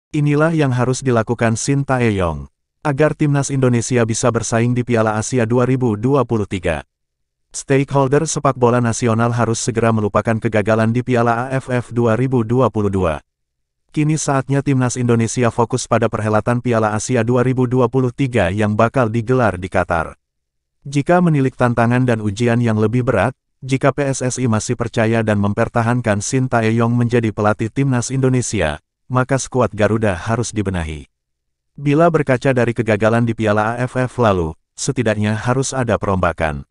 Inilah yang harus dilakukan Shin Tae-yong agar timnas Indonesia bisa bersaing di Piala Asia 2023. Stakeholder sepak bola nasional harus segera melupakan kegagalan di Piala AFF 2022. Kini saatnya timnas Indonesia fokus pada perhelatan Piala Asia 2023 yang bakal digelar di Qatar. Jika menilik tantangan dan ujian yang lebih berat, jika PSSI masih percaya dan mempertahankan Shin Tae-yong menjadi pelatih timnas Indonesia, maka skuad Garuda harus dibenahi. Bila berkaca dari kegagalan di Piala AFF lalu, setidaknya harus ada perombakan.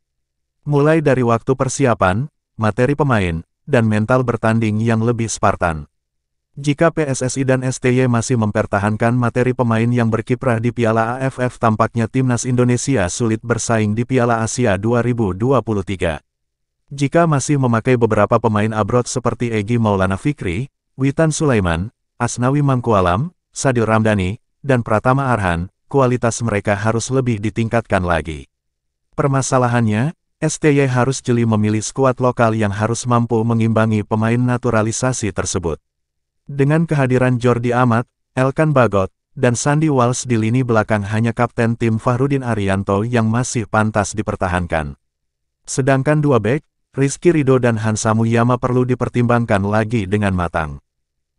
Mulai dari waktu persiapan, materi pemain, dan mental bertanding yang lebih Spartan. Jika PSSI dan STY masih mempertahankan materi pemain yang berkiprah di Piala AFF, tampaknya timnas Indonesia sulit bersaing di Piala Asia 2023. Jika masih memakai beberapa pemain abroad seperti Egy Maulana Fikri, Witan Sulaiman, Asnawi Mangkualam, Sadil Ramdhani, dan Pratama Arhan, kualitas mereka harus lebih ditingkatkan lagi. Permasalahannya, STY harus jeli memilih skuad lokal yang harus mampu mengimbangi pemain naturalisasi tersebut. Dengan kehadiran Jordi Amat, Elkan Bagot, dan Sandy Walsh di lini belakang, hanya kapten tim Fahrudin Arianto yang masih pantas dipertahankan. Sedangkan dua bek, Rizky Ridho dan Hansa Muyama, perlu dipertimbangkan lagi dengan matang.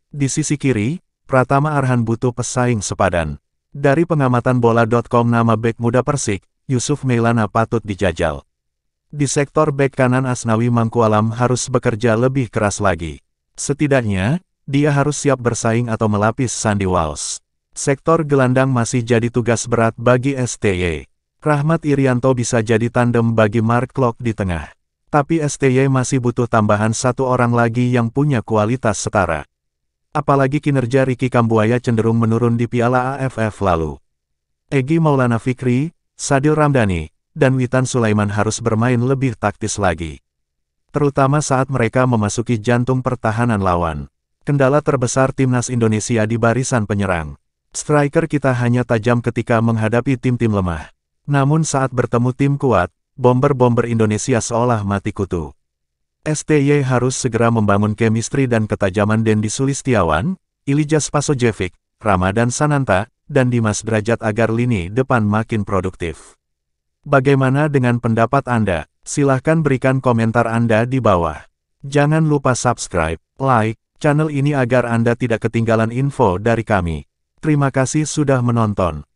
Di sisi kiri, Pratama Arhan butuh pesaing sepadan. Dari pengamatan bola.com, nama bek muda Persik, Yusuf Mailana, patut dijajal. Di sektor bek kanan, Asnawi Mangkualam harus bekerja lebih keras lagi. Setidaknya, dia harus siap bersaing atau melapis Sandy Walsh. Sektor gelandang masih jadi tugas berat bagi STY. Rahmat Irianto bisa jadi tandem bagi Mark Klok di tengah. Tapi STY masih butuh tambahan satu orang lagi yang punya kualitas setara. Apalagi kinerja Ricky Kambuaya cenderung menurun di Piala AFF lalu. Egy Maulana Fikri, Sadil Ramdhani, dan Witan Sulaiman harus bermain lebih taktis lagi. Terutama saat mereka memasuki jantung pertahanan lawan. Kendala terbesar timnas Indonesia di barisan penyerang. Striker kita hanya tajam ketika menghadapi tim-tim lemah. Namun saat bertemu tim kuat, bomber-bomber Indonesia seolah mati kutu. STY harus segera membangun chemistry dan ketajaman Dendi Sulistiawan, Ilyas Pasojevic, Ramadan Sananta, dan Dimas Drajat agar lini depan makin produktif. Bagaimana dengan pendapat Anda? Silahkan berikan komentar Anda di bawah. Jangan lupa subscribe, like, channel ini agar Anda tidak ketinggalan info dari kami. Terima kasih sudah menonton.